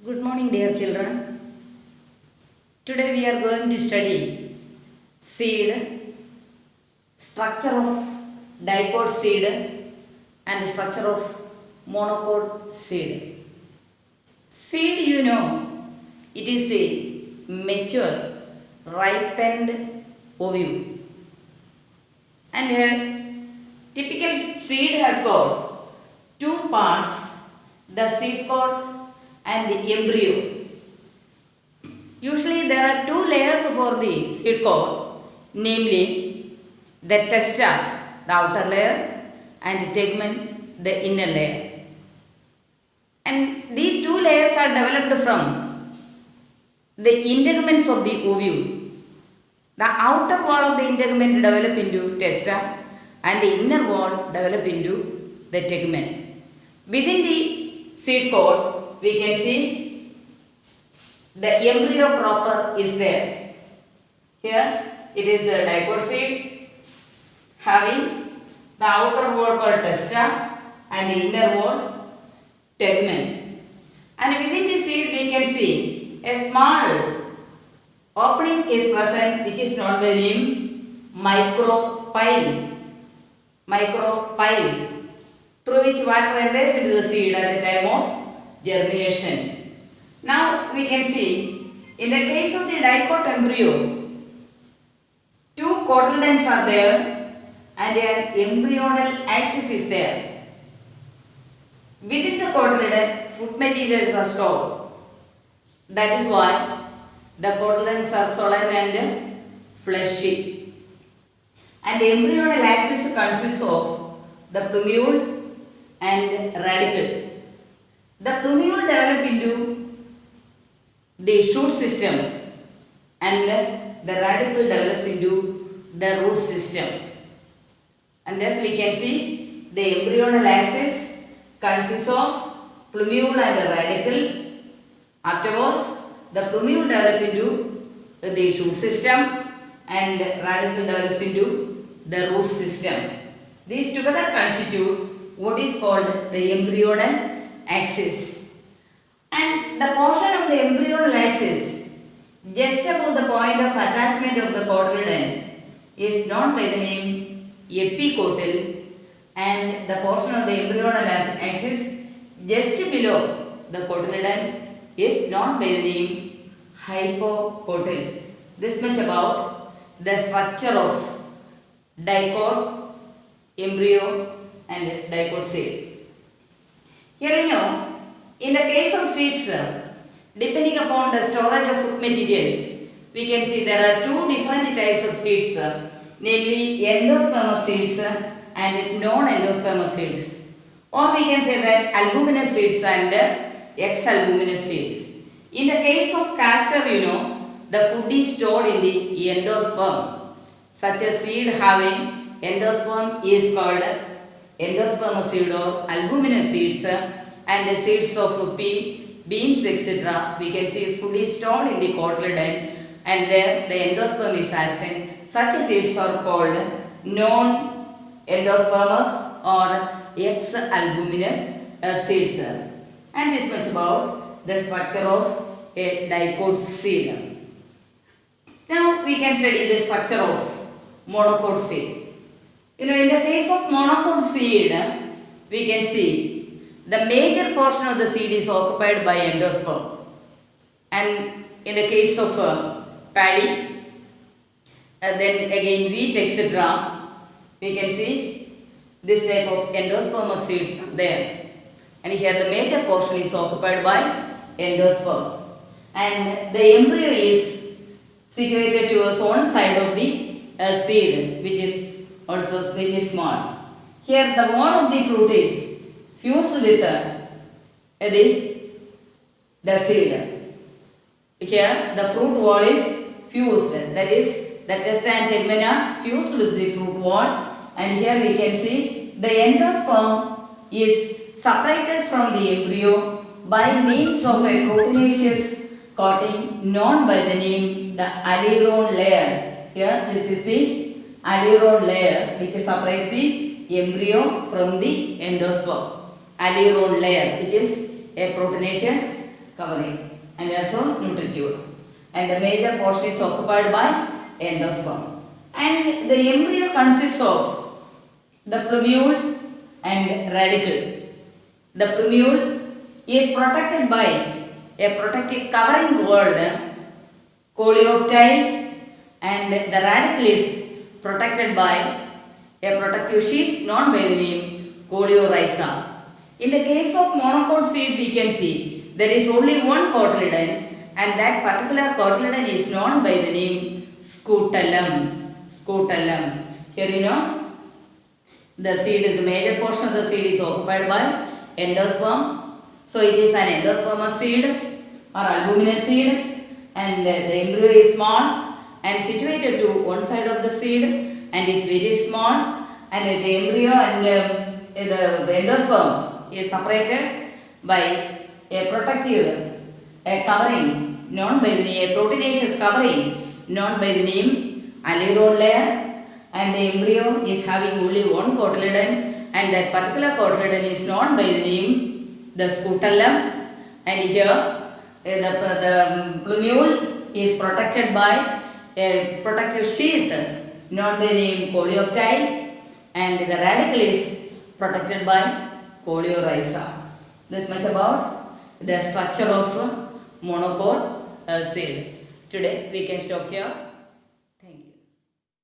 Good morning, dear children. Today we are going to study seed, structure of dicot seed and the structure of monocot seed. Seed, it is the mature, ripened ovule. And a typical seed has got two parts, the seed coat and the embryo. Usually there are two layers for the seed coat, namely the testa, the outer layer, and the tegument, the inner layer. And these two layers are developed from the integuments of the ovule. The outer wall of the integument develop into testa and the inner wall develop into the tegument. Within the seed coat, we can see the embryo proper is there. Here it is the dicot seed having the outer wall called testa and the inner wall tegument. And within the seed we can see a small opening is present which is known by the name micropyle, through which water enters into the seed at the time of germination. Now we can see in the case of the dicot embryo, two cotyledons are there and an embryonal axis is there. Within the cotyledon, food materials are stored. That is why the cotyledons are swollen and fleshy. And the embryonal axis consists of the plumule and radicle. The plumule develop into the shoot system and the radicle develops into the root system. And thus we can see the embryonal axis consists of plumule and radicle. Afterwards, the plumule develops into the shoot system and radicle develops into the root system. These together constitute what is called the embryonal axis. And the portion of the embryonal axis just above the point of attachment of the cotyledon is known by the name epicotyl, and the portion of the embryonal axis just below the cotyledon is known by the name hypocotyl. This much about the structure of dicot, embryo and dicot seed. Here in the case of seeds, depending upon the storage of food materials, we can see there are two different types of seeds, namely endospermous seeds and non-endospermous seeds. Or we can say that albuminous seeds and ex-albuminous seeds. In the case of castor, the food is stored in the endosperm. Such a seed having endosperm is called endospermous seed or albuminous seeds, and the seeds of pea, beans, etc. We can see food is stored in the cotyledon and there the endosperm is absent. Such seeds are called non-endospermous or ex-albuminous seeds. And this much about the structure of a dicot seed. Now we can study the structure of monocot seed. In the case of monocot seed, we can see the major portion of the seed is occupied by endosperm. And in the case of paddy, then again wheat, etc., we can see this type of endospermous seeds there. And here the major portion is occupied by endosperm. And the embryo is situated towards one side of the seed, which is also very small. Here the wall of the fruit is fused with the seed. Here the fruit wall is fused, that is the testa and tegument are fused with the fruit wall, and here we can see the endosperm is separated from the embryo by means of a proteinaceous coating known by the name the aleurone layer. Here this is the aleurone layer which separates the embryo from the endosperm. Aleurone layer which is a proteinaceous covering, and also nutricule. And the major portion is occupied by endosperm. And the embryo consists of the plumule and radicle. The plumule is protected by a protective covering called coleoptile, and the radicle is protected by a protective sheath known by the name coleorhiza. In the case of monocot seed, we can see there is only one cotyledon, and that particular cotyledon is known by the name scutellum. Scutellum. Here you know the seed is the major portion of the seed is occupied by endosperm. So it is an endospermous seed or albuminous seed, and the embryo is small and situated to one side of the seed and is very small, and the embryo and the endosperm is separated by a protective covering known by the name, a proteinaceous covering known by the name aleurone layer, and the embryo is having only one cotyledon, and that particular cotyledon is known by the name the scutellum, and here the plumule is protected by a protective sheath known by the name coleoptile, and the radicle is protected by coleorhiza. This much about the structure of monocot seed. Today we can stop here.